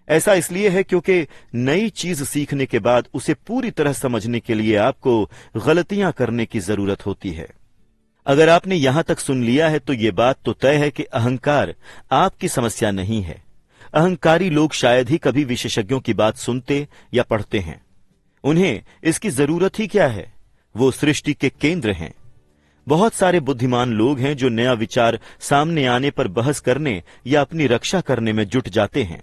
ऐसा इसलिए है क्योंकि नई चीज सीखने के बाद उसे पूरी तरह समझने के लिए आपको गलतियां करने की जरूरत होती है। अगर आपने यहां तक सुन लिया है तो ये बात तो तय है कि अहंकार आपकी समस्या नहीं है। अहंकारी लोग शायद ही कभी विशेषज्ञों की बात सुनते या पढ़ते हैं। उन्हें इसकी जरूरत ही क्या है? वो सृष्टि के केंद्र हैं। बहुत सारे बुद्धिमान लोग हैं जो नया विचार सामने आने पर बहस करने या अपनी रक्षा करने में जुट जाते हैं,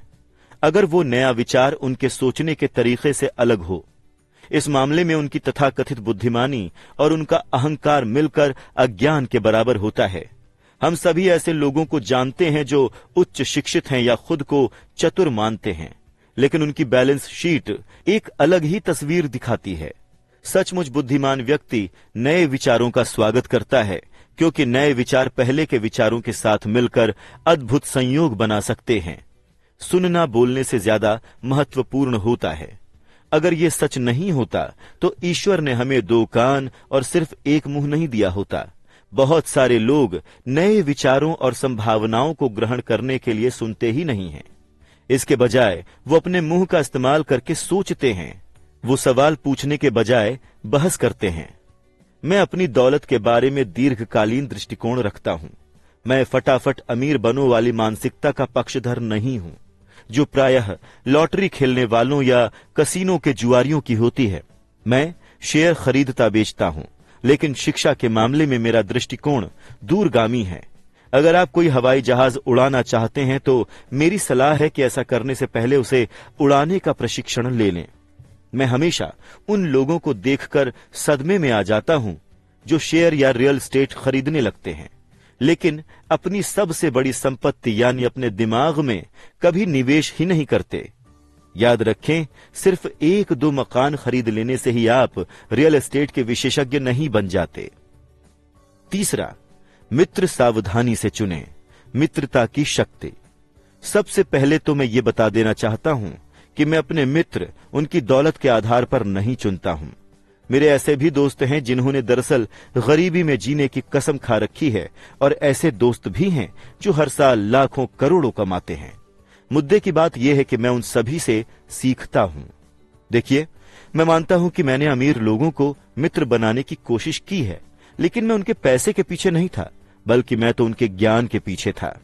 अगर वो नया विचार उनके सोचने के तरीके से अलग हो। इस मामले में उनकी तथाकथित बुद्धिमानी और उनका अहंकार मिलकर अज्ञान के बराबर होता है। हम सभी ऐसे लोगों को जानते हैं जो उच्च शिक्षित हैं या खुद को चतुर मानते हैं, लेकिन उनकी बैलेंस शीट एक अलग ही तस्वीर दिखाती है। सचमुच बुद्धिमान व्यक्ति नए विचारों का स्वागत करता है, क्योंकि नए विचार पहले के विचारों के साथ मिलकर अद्भुत संयोग बना सकते हैं। सुनना बोलने से ज्यादा महत्वपूर्ण होता है। अगर ये सच नहीं होता तो ईश्वर ने हमें 2 कान और सिर्फ 1 मुंह नहीं दिया होता। बहुत सारे लोग नए विचारों और संभावनाओं को ग्रहण करने के लिए सुनते ही नहीं हैं। इसके बजाय वो अपने मुंह का इस्तेमाल करके सोचते हैं। वो सवाल पूछने के बजाय बहस करते हैं। मैं अपनी दौलत के बारे में दीर्घकालीन दृष्टिकोण रखता हूं। मैं फटाफट अमीर बनो वाली मानसिकता का पक्षधर नहीं हूं, जो प्रायः लॉटरी खेलने वालों या कसीनो के जुआरियों की होती है। मैं शेयर खरीदता बेचता हूं, लेकिन शिक्षा के मामले में मेरा दृष्टिकोण दूरगामी है। अगर आप कोई हवाई जहाज उड़ाना चाहते हैं तो मेरी सलाह है कि ऐसा करने से पहले उसे उड़ाने का प्रशिक्षण ले लें। मैं हमेशा उन लोगों को देखकर सदमे में आ जाता हूं जो शेयर या रियल एस्टेट खरीदने लगते हैं, लेकिन अपनी सबसे बड़ी संपत्ति यानी अपने दिमाग में कभी निवेश ही नहीं करते। याद रखें, सिर्फ 1-2 मकान खरीद लेने से ही आप रियल एस्टेट के विशेषज्ञ नहीं बन जाते। तीसरा, मित्र सावधानी से चुनें। मित्रता की शक्ति। सबसे पहले तो मैं ये बता देना चाहता हूं कि मैं अपने मित्र उनकी दौलत के आधार पर नहीं चुनता हूं। मेरे ऐसे भी दोस्त हैं जिन्होंने दरअसल गरीबी में जीने की कसम खा रखी है, और ऐसे दोस्त भी हैं जो हर साल लाखों करोड़ों कमाते हैं। मुद्दे की बात यह है कि मैं उन सभी से सीखता हूं। देखिए, मैं मानता हूं कि मैंने अमीर लोगों को मित्र बनाने की कोशिश की है, लेकिन मैं उनके पैसे के पीछे नहीं था, बल्कि मैं तो उनके ज्ञान के पीछे था।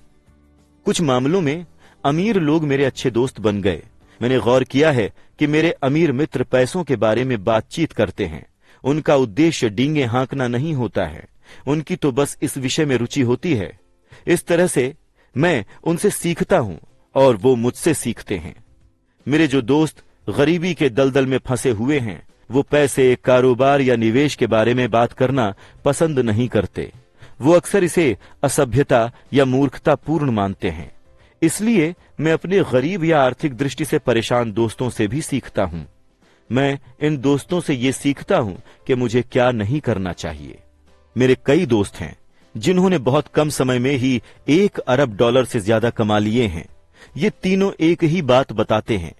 कुछ मामलों में अमीर लोग मेरे अच्छे दोस्त बन गए। मैंने गौर किया है कि मेरे अमीर मित्र पैसों के बारे में बातचीत करते हैं। उनका उद्देश्य डींगे हाँकना नहीं होता है, उनकी तो बस इस विषय में रुचि होती है। इस तरह से मैं उनसे सीखता हूं और वो मुझसे सीखते हैं। मेरे जो दोस्त गरीबी के दलदल में फंसे हुए हैं, वो पैसे, कारोबार या निवेश के बारे में बात करना पसंद नहीं करते। वो अक्सर इसे असभ्यता या मूर्खतापूर्ण मानते हैं। इसलिए मैं अपने गरीब या आर्थिक दृष्टि से परेशान दोस्तों से भी सीखता हूं। मैं इन दोस्तों से ये सीखता हूं कि मुझे क्या नहीं करना चाहिए। मेरे कई दोस्त हैं जिन्होंने बहुत कम समय में ही $1 अरब से ज्यादा कमा लिए हैं। ये तीनों एक ही बात बताते हैं।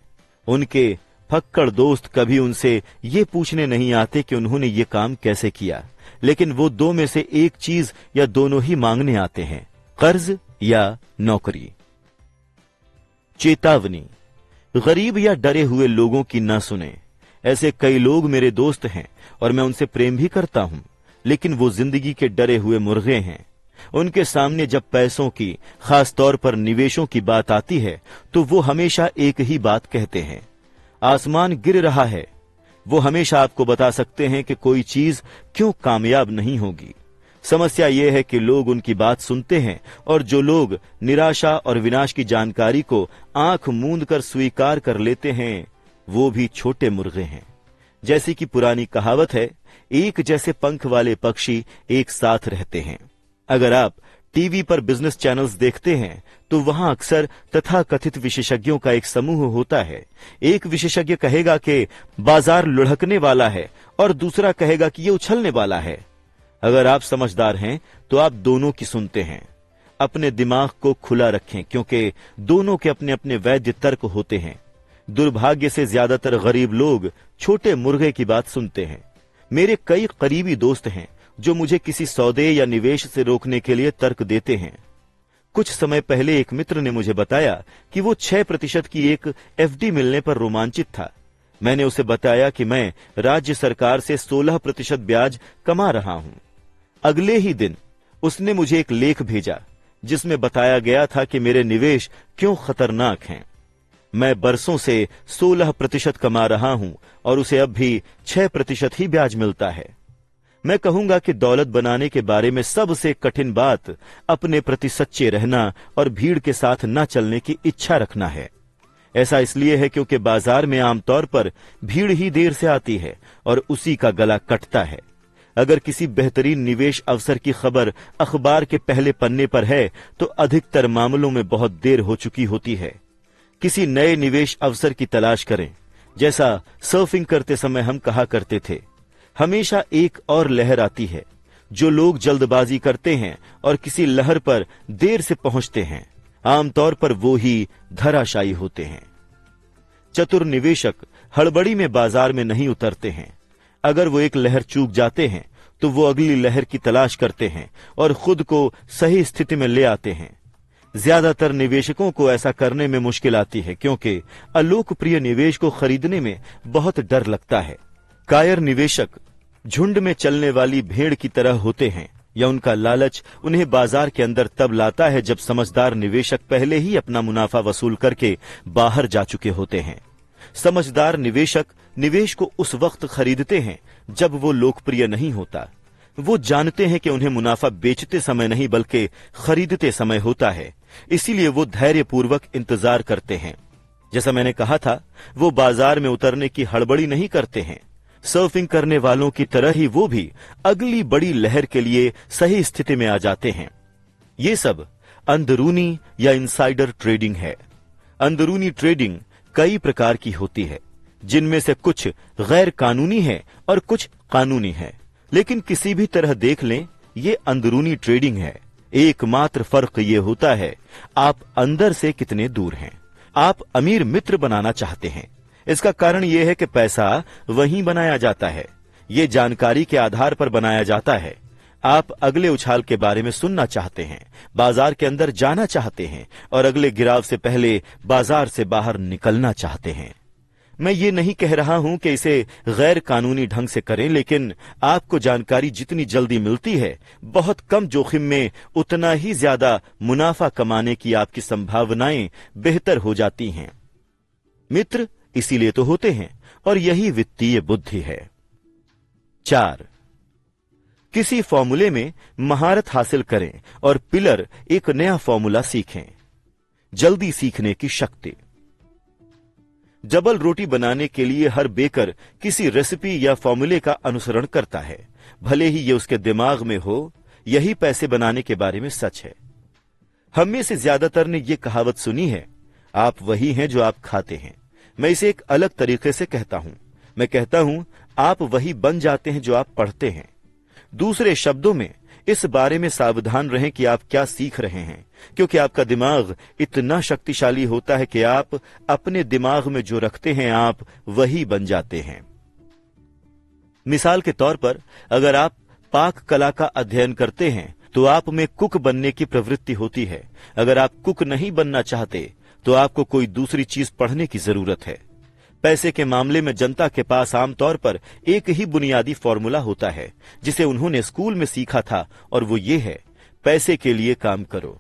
उनके फक्कड़ दोस्त कभी उनसे ये पूछने नहीं आते कि उन्होंने ये काम कैसे किया, लेकिन वो 2 में से एक चीज या दोनों ही मांगने आते हैं, कर्ज या नौकरी। चेतावनी, गरीब या डरे हुए लोगों की न सुने। ऐसे कई लोग मेरे दोस्त हैं और मैं उनसे प्रेम भी करता हूं, लेकिन वो जिंदगी के डरे हुए मुर्गे हैं। उनके सामने जब पैसों की, खास तौर पर निवेशों की बात आती है, तो वो हमेशा एक ही बात कहते हैं, आसमान गिर रहा है। वो हमेशा आपको बता सकते हैं कि कोई चीज क्यों कामयाब नहीं होगी। समस्या यह है कि लोग उनकी बात सुनते हैं, और जो लोग निराशा और विनाश की जानकारी को आंख मूंद कर स्वीकार कर लेते हैं, वो भी छोटे मुर्गे हैं। जैसी कि पुरानी कहावत है, एक जैसे पंख वाले पक्षी एक साथ रहते हैं। अगर आप टीवी पर बिजनेस चैनल्स देखते हैं तो वहां अक्सर तथाकथित विशेषज्ञों का एक समूह होता है। एक विशेषज्ञ कहेगा कि बाजार लुढ़कने वाला है और दूसरा कहेगा कि ये उछलने वाला है। अगर आप समझदार हैं तो आप दोनों की सुनते हैं। अपने दिमाग को खुला रखें, क्योंकि दोनों के अपने अपने वैध तर्क होते हैं। दुर्भाग्य से ज्यादातर गरीब लोग छोटे मुर्गे की बात सुनते हैं। मेरे कई करीबी दोस्त हैं जो मुझे किसी सौदे या निवेश से रोकने के लिए तर्क देते हैं। कुछ समय पहले एक मित्र ने मुझे बताया कि वो 6% की एक एफडी मिलने पर रोमांचित था। मैंने उसे बताया कि मैं राज्य सरकार से 16% ब्याज कमा रहा हूं। अगले ही दिन उसने मुझे एक लेख भेजा जिसमें बताया गया था कि मेरे निवेश क्यों खतरनाक हैं। मैं बरसों से 16% कमा रहा हूं और उसे अब भी 6% ही ब्याज मिलता है। मैं कहूंगा कि दौलत बनाने के बारे में सबसे कठिन बात अपने प्रति सच्चे रहना और भीड़ के साथ न चलने की इच्छा रखना है। ऐसा इसलिए है क्योंकि बाजार में आमतौर पर भीड़ ही देर से आती है और उसी का गला कटता है। अगर किसी बेहतरीन निवेश अवसर की खबर अखबार के पहले पन्ने पर है तो अधिकतर मामलों में बहुत देर हो चुकी होती है। किसी नए निवेश अवसर की तलाश करें। जैसा सर्फिंग करते समय हम कहा करते थे, हमेशा एक और लहर आती है। जो लोग जल्दबाजी करते हैं और किसी लहर पर देर से पहुंचते हैं, आमतौर पर वो ही धराशायी होते हैं। चतुर निवेशक हड़बड़ी में बाजार में नहीं उतरते हैं। अगर वो एक लहर चूक जाते हैं तो वो अगली लहर की तलाश करते हैं और खुद को सही स्थिति में ले आते हैं। ज्यादातर निवेशकों को ऐसा करने में मुश्किल आती है क्योंकि अलोकप्रिय निवेश को खरीदने में बहुत डर लगता है। कायर निवेशक झुंड में चलने वाली भेड़ की तरह होते हैं या उनका लालच उन्हें बाजार के अंदर तब लाता है जब समझदार निवेशक पहले ही अपना मुनाफा वसूल करके बाहर जा चुके होते हैं। समझदार निवेशक निवेश को उस वक्त खरीदते हैं जब वो लोकप्रिय नहीं होता। वो जानते हैं कि उन्हें मुनाफा बेचते समय नहीं बल्कि खरीदते समय होता है, इसीलिए वो धैर्यपूर्वक इंतजार करते हैं। जैसा मैंने कहा था, वो बाजार में उतरने की हड़बड़ी नहीं करते हैं। सर्फिंग करने वालों की तरह ही वो भी अगली बड़ी लहर के लिए सही स्थिति में आ जाते हैं। ये सब अंदरूनी या इनसाइडर ट्रेडिंग है। अंदरूनी ट्रेडिंग कई प्रकार की होती है, जिनमें से कुछ गैर कानूनी है और कुछ कानूनी है, लेकिन किसी भी तरह देख लें, ये अंदरूनी ट्रेडिंग है। एकमात्र फर्क ये होता है आप अंदर से कितने दूर हैं। आप अमीर मित्र बनाना चाहते हैं। इसका कारण यह है कि पैसा वहीं बनाया जाता है। ये जानकारी के आधार पर बनाया जाता है। आप अगले उछाल के बारे में सुनना चाहते हैं, बाजार के अंदर जाना चाहते हैं और अगले गिराव से पहले बाजार से बाहर निकलना चाहते हैं। मैं ये नहीं कह रहा हूं कि इसे गैर कानूनी ढंग से करें, लेकिन आपको जानकारी जितनी जल्दी मिलती है, बहुत कम जोखिम में उतना ही ज्यादा मुनाफा कमाने की आपकी संभावनाएं बेहतर हो जाती हैं। मित्र इसीलिए तो होते हैं और यही वित्तीय बुद्धि है। 4. किसी फॉर्मूले में महारत हासिल करें और पिलर एक नया फॉर्मूला सीखें। जल्दी सीखने की शक्ति। डबल रोटी बनाने के लिए हर बेकर किसी रेसिपी या फॉर्मूले का अनुसरण करता है, भले ही यह उसके दिमाग में हो। यही पैसे बनाने के बारे में सच है। हम में से ज्यादातर ने यह कहावत सुनी है, आप वही हैं जो आप खाते हैं। मैं इसे एक अलग तरीके से कहता हूं। मैं कहता हूं, आप वही बन जाते हैं जो आप पढ़ते हैं। दूसरे शब्दों में, इस बारे में सावधान रहें कि आप क्या सीख रहे हैं, क्योंकि आपका दिमाग इतना शक्तिशाली होता है कि आप अपने दिमाग में जो रखते हैं आप वही बन जाते हैं। मिसाल के तौर पर, अगर आप पाक कला का अध्ययन करते हैं तो आप में कुक बनने की प्रवृत्ति होती है। अगर आप कुक नहीं बनना चाहते तो आपको कोई दूसरी चीज पढ़ने की जरूरत है। पैसे के मामले में जनता के पास आमतौर पर एक ही बुनियादी फॉर्मूला होता है जिसे उन्होंने स्कूल में सीखा था, और वो ये है, पैसे के लिए काम करो।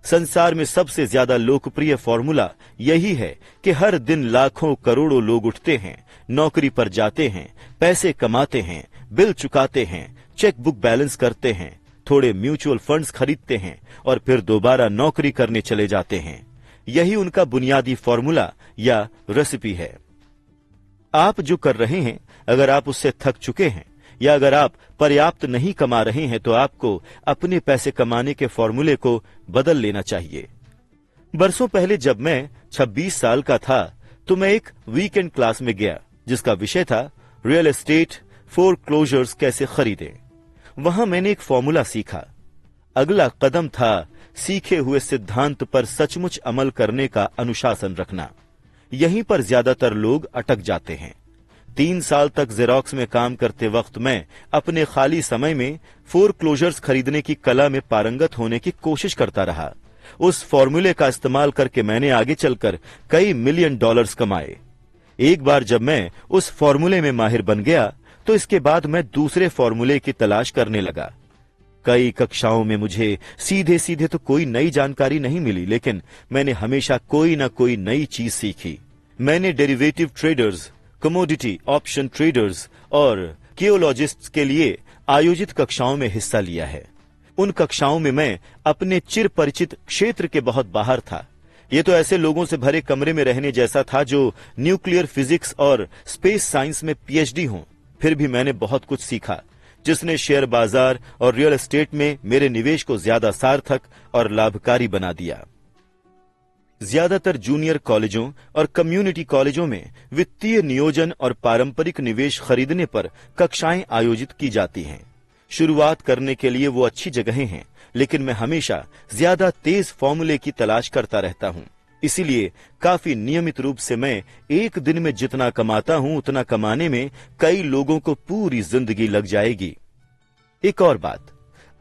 संसार में सबसे ज्यादा लोकप्रिय फॉर्मूला यही है कि हर दिन लाखों करोड़ों लोग उठते हैं, नौकरी पर जाते हैं, पैसे कमाते हैं, बिल चुकाते हैं, चेक बुक बैलेंस करते हैं, थोड़े म्यूचुअल फंड्स खरीदते हैं और फिर दोबारा नौकरी करने चले जाते हैं। यही उनका बुनियादी फॉर्मूला या रेसिपी है। आप जो कर रहे हैं, अगर आप उससे थक चुके हैं या अगर आप पर्याप्त नहीं कमा रहे हैं तो आपको अपने पैसे कमाने के फॉर्मूले को बदल लेना चाहिए। बरसों पहले जब मैं 26 साल का था तो मैं एक वीकेंड क्लास में गया जिसका विषय था रियल एस्टेट फोरक्लोजर्स कैसे खरीदें। वहां मैंने एक फॉर्मूला सीखा। अगला कदम था सीखे हुए सिद्धांत पर सचमुच अमल करने का अनुशासन रखना। यहीं पर ज्यादातर लोग अटक जाते हैं। 3 साल तक जेरोक्स में काम करते वक्त मैं अपने खाली समय में फोरक्लोजर्स खरीदने की कला में पारंगत होने की कोशिश करता रहा, उस फॉर्मूले का इस्तेमाल करके मैंने आगे चलकर कई मिलियन डॉलर्स कमाए। एक बार जब मैं उस फॉर्मूले में माहिर बन गया तो इसके बाद मैं दूसरे फॉर्मूले की तलाश करने लगा। कई कक्षाओं में मुझे सीधे सीधे तो कोई नई जानकारी नहीं मिली, लेकिन मैंने हमेशा कोई ना कोई नई चीज सीखी। मैंने derivative traders, commodity option traders और कियोलॉजिस्ट्स के लिए आयोजित कक्षाओं में हिस्सा लिया है। उन कक्षाओं में मैं अपने चिर परिचित क्षेत्र के बहुत बाहर था। ये तो ऐसे लोगों से भरे कमरे में रहने जैसा था जो न्यूक्लियर फिजिक्स और स्पेस साइंस में पीएचडी हों। फिर भी मैंने बहुत कुछ सीखा, जिसने शेयर बाजार और रियल एस्टेट में मेरे निवेश को ज्यादा सार्थक और लाभकारी बना दिया। ज्यादातर जूनियर कॉलेजों और कम्युनिटी कॉलेजों में वित्तीय नियोजन और पारंपरिक निवेश खरीदने पर कक्षाएं आयोजित की जाती हैं। शुरुआत करने के लिए वो अच्छी जगहें हैं, लेकिन मैं हमेशा ज्यादा तेज फॉर्मूले की तलाश करता रहता हूं। इसीलिए काफी नियमित रूप से मैं एक दिन में जितना कमाता हूं उतना कमाने में कई लोगों को पूरी जिंदगी लग जाएगी। एक और बात,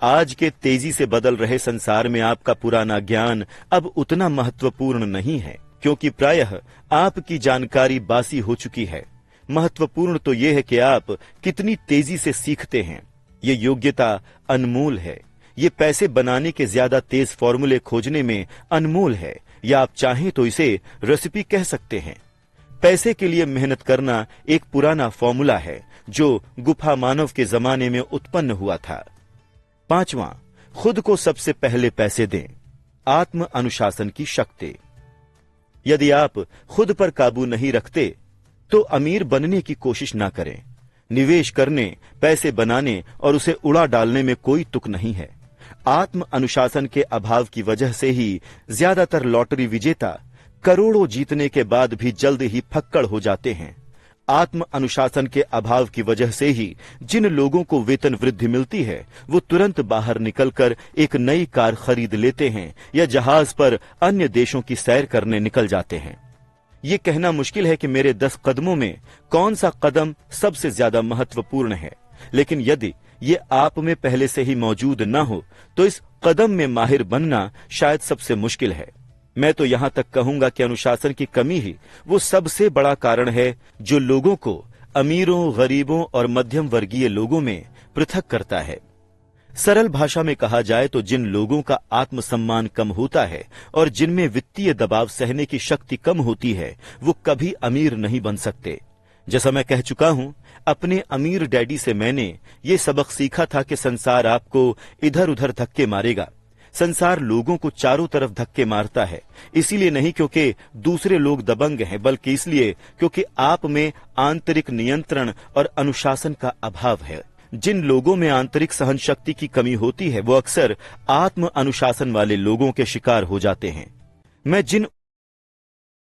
आज के तेजी से बदल रहे संसार में आपका पुराना ज्ञान अब उतना महत्वपूर्ण नहीं है, क्योंकि प्रायः आपकी जानकारी बासी हो चुकी है। महत्वपूर्ण तो यह है कि आप कितनी तेजी से सीखते हैं। ये योग्यता अनमोल है। ये पैसे बनाने के ज्यादा तेज फॉर्मूले खोजने में अनमोल है, या आप चाहें तो इसे रेसिपी कह सकते हैं। पैसे के लिए मेहनत करना एक पुराना फॉर्मूला है जो गुफा मानव के जमाने में उत्पन्न हुआ था। पांचवां, खुद को सबसे पहले पैसे दें। आत्म अनुशासन की शक्ति। यदि आप खुद पर काबू नहीं रखते तो अमीर बनने की कोशिश ना करें। निवेश करने, पैसे बनाने और उसे उड़ा डालने में कोई तुक नहीं है। आत्म अनुशासन के अभाव की वजह से ही ज्यादातर लॉटरी विजेता करोड़ों जीतने के बाद भी जल्द ही फक्कड़ हो जाते हैं। आत्म अनुशासन के अभाव की वजह से ही जिन लोगों को वेतन वृद्धि मिलती है वो तुरंत बाहर निकलकर एक नई कार खरीद लेते हैं या जहाज पर अन्य देशों की सैर करने निकल जाते हैं। ये कहना मुश्किल है कि मेरे 10 कदमों में कौन सा कदम सबसे ज्यादा महत्वपूर्ण है, लेकिन यदि ये आप में पहले से ही मौजूद न हो तो इस कदम में माहिर बनना शायद सबसे मुश्किल है। मैं तो यहां तक कहूंगा कि अनुशासन की कमी ही वो सबसे बड़ा कारण है जो लोगों को अमीरों, गरीबों और मध्यम वर्गीय लोगों में पृथक करता है। सरल भाषा में कहा जाए तो जिन लोगों का आत्मसम्मान कम होता है और जिनमें वित्तीय दबाव सहने की शक्ति कम होती है वो कभी अमीर नहीं बन सकते। जैसा मैं कह चुका हूं, अपने अमीर डैडी से मैंने ये सबक सीखा था कि संसार आपको इधर उधर धक्के मारेगा। संसार लोगों को चारों तरफ धक्के मारता है, इसीलिए नहीं क्योंकि दूसरे लोग दबंग हैं, बल्कि इसलिए क्योंकि आप में आंतरिक नियंत्रण और अनुशासन का अभाव है। जिन लोगों में आंतरिक सहन शक्ति की कमी होती है वो अक्सर आत्म अनुशासन वाले लोगों के शिकार हो जाते हैं। मैं जिन